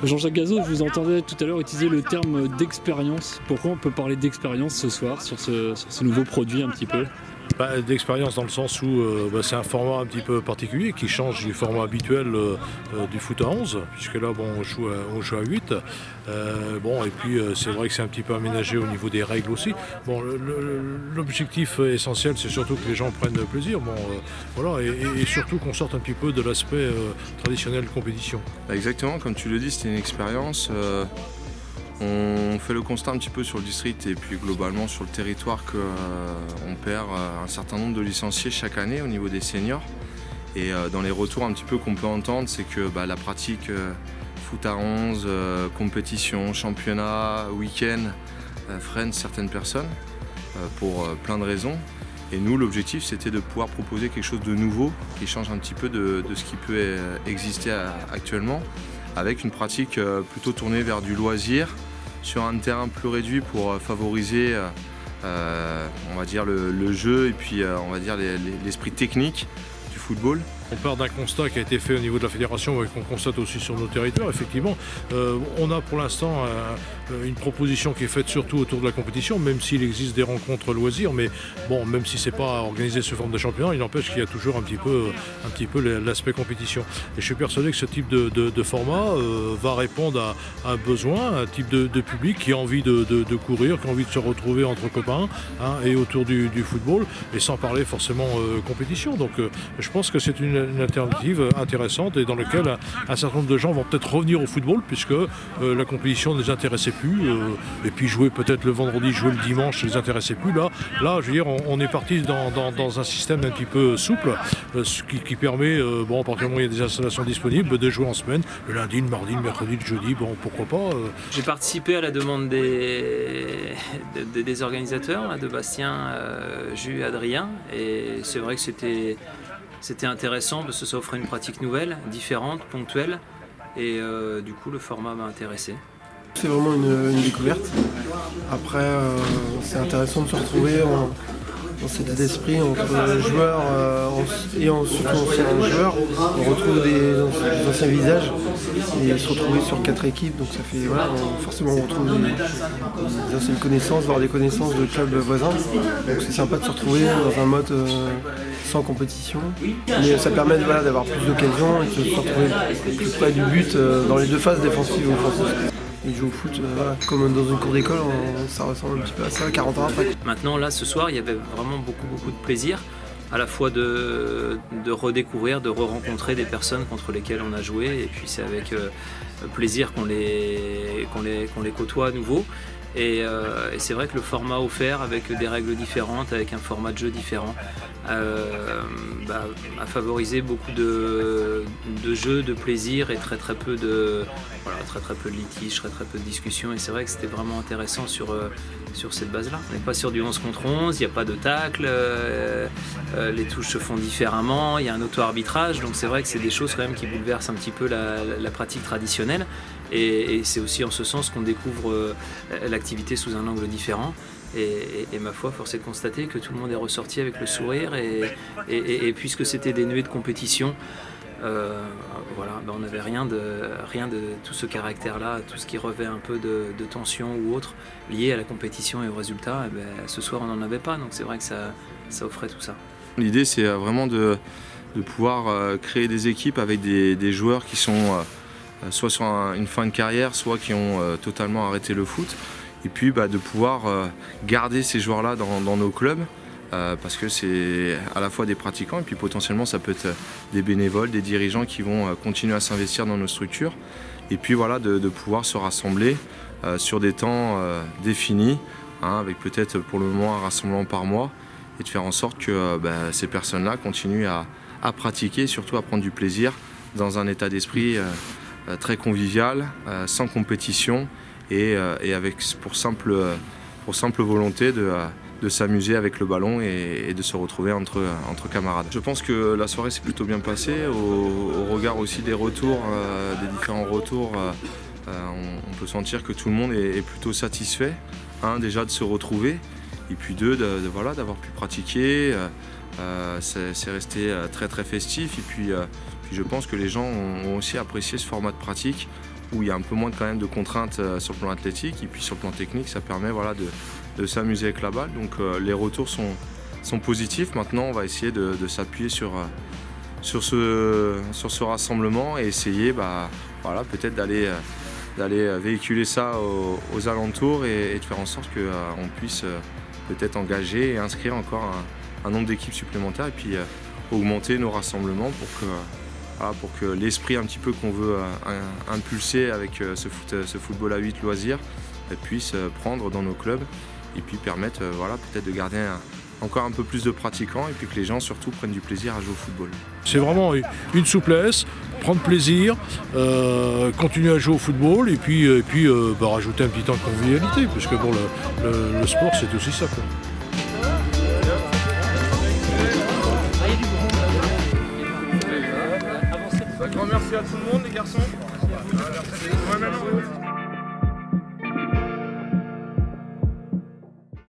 Jean-Jacques Gazot, je vous entendais tout à l'heure utiliser le terme d'expérience. Pourquoi on peut parler d'expérience ce soir sur ce nouveau produit un petit peu? D'expérience dans le sens où c'est un format un petit peu particulier qui change du format habituel du foot à 11, puisque là on joue à 8. Et puis c'est vrai que c'est un petit peu aménagé au niveau des règles aussi. L'objectif essentiel, c'est surtout que les gens prennent plaisir, et surtout qu'on sorte un petit peu de l'aspect traditionnel compétition. Exactement, comme tu le dis, c'était une expérience. On fait le constat un petit peu sur le district et puis globalement sur le territoire qu'on perd un certain nombre de licenciés chaque année au niveau des seniors. Et dans les retours un petit peu qu'on peut entendre, c'est que la pratique foot à 11, compétition, championnat, week-end freine certaines personnes pour plein de raisons. Et nous, l'objectif, c'était de pouvoir proposer quelque chose de nouveau qui change un petit peu de ce qui peut exister actuellement, avec une pratique plutôt tournée vers du loisir, sur un terrain plus réduit pour favoriser on va dire le jeu et puis on va dire l'esprit technique du football. On part d'un constat qui a été fait au niveau de la fédération et qu'on constate aussi sur nos territoires. Effectivement, on a pour l'instant une proposition qui est faite surtout autour de la compétition, même s'il existe des rencontres loisirs, mais bon, même si c'est pas organisé sous forme de championnat, il n'empêche qu'il y a toujours un petit peu l'aspect compétition. Et je suis persuadé que ce type de format va répondre à un besoin, un type de public qui a envie de courir, qui a envie de se retrouver entre copains et autour du football, et sans parler forcément compétition. Donc je pense que c'est une alternative intéressante et dans laquelle un certain nombre de gens vont peut-être revenir au football puisque la compétition ne les intéressait plus et puis jouer peut-être le vendredi, jouer le dimanche ne les intéressait plus. Là je veux dire, on est parti dans un système un petit peu souple qui permet, à partir du moment où il y a des installations disponibles, de jouer en semaine, le lundi, le mardi, le mercredi, le jeudi, pourquoi pas. J'ai participé à la demande des organisateurs, de Bastien, Jus et Adrien, et c'est vrai que c'était intéressant parce que ça offrait une pratique nouvelle, différente, ponctuelle, et du coup le format m'a intéressé. C'est vraiment une découverte. Après, c'est intéressant de se retrouver dans cet état d'esprit entre joueurs et surtout anciens joueurs. On retrouve des anciens visages et se retrouver sur 4 équipes, donc ça fait forcément on retrouve des anciennes connaissances, voire des connaissances de clubs voisins. Donc c'est sympa de se retrouver dans un mode sans compétition, mais ça permet d'avoir plus d'occasions et de se retrouver plus près du but dans les deux phases défensives et offensives. Ils jouent au foot comme dans une cour d'école, ça ressemble un petit peu à ça 40 ans après. Maintenant là ce soir il y avait vraiment beaucoup de plaisir, à la fois de redécouvrir, de re-rencontrer des personnes contre lesquelles on a joué, et puis c'est avec plaisir qu'on les côtoie à nouveau. Et c'est vrai que le format offert avec des règles différentes, avec un format de jeu différent, a favorisé beaucoup de jeux, de plaisir et très peu de litiges, très peu de discussions. Et c'est vrai que c'était vraiment intéressant sur cette base-là. On n'est pas sur du 11 contre 11, il n'y a pas de tacle, les touches se font différemment, il y a un auto-arbitrage. Donc c'est vrai que c'est des choses quand même qui bouleversent un petit peu la pratique traditionnelle. Et c'est aussi en ce sens qu'on découvre l'activité sous un angle différent. Et ma foi, force est de constater que tout le monde est ressorti avec le sourire. Et puisque c'était dénué de compétition, on n'avait rien de tout ce caractère-là, tout ce qui revêt un peu de tension ou autre lié à la compétition et au résultat. Ce soir, on n'en avait pas. Donc c'est vrai que ça offrait tout ça. L'idée, c'est vraiment de pouvoir créer des équipes avec des joueurs qui sont soit sur une fin de carrière, soit qui ont totalement arrêté le foot, et puis de pouvoir garder ces joueurs-là dans nos clubs, parce que c'est à la fois des pratiquants et puis potentiellement ça peut être des bénévoles, des dirigeants qui vont continuer à s'investir dans nos structures, et puis de pouvoir se rassembler sur des temps définis, avec peut-être pour le moment un rassemblement par mois, et de faire en sorte que ces personnes-là continuent à pratiquer, surtout à prendre du plaisir dans un état d'esprit très convivial, sans compétition et avec pour simple volonté de s'amuser avec le ballon et de se retrouver entre camarades. Je pense que la soirée s'est plutôt bien passée, au regard aussi des retours, des différents retours. On peut sentir que tout le monde est plutôt satisfait, déjà de se retrouver, et puis d'avoir pu pratiquer. C'est resté très festif, et puis je pense que les gens ont aussi apprécié ce format de pratique où il y a un peu moins quand même de contraintes sur le plan athlétique, et puis sur le plan technique, ça permet voilà, de s'amuser avec la balle. Donc les retours sont positifs. Maintenant, on va essayer de s'appuyer sur ce rassemblement et essayer voilà, peut-être d'aller véhiculer ça aux alentours et de faire en sorte qu'on puisse peut-être engager et inscrire encore un nombre d'équipes supplémentaires et puis augmenter nos rassemblements pour que l'esprit un petit peu qu'on veut impulser avec ce football à 8 loisirs puisse prendre dans nos clubs et puis permettre voilà, peut-être de garder encore un peu plus de pratiquants et puis que les gens surtout prennent du plaisir à jouer au football. C'est vraiment une souplesse, prendre plaisir, continuer à jouer au football et puis rajouter un petit temps de convivialité, parce que bon, le sport c'est aussi ça, quoi. Un grand merci à tout le monde les garçons.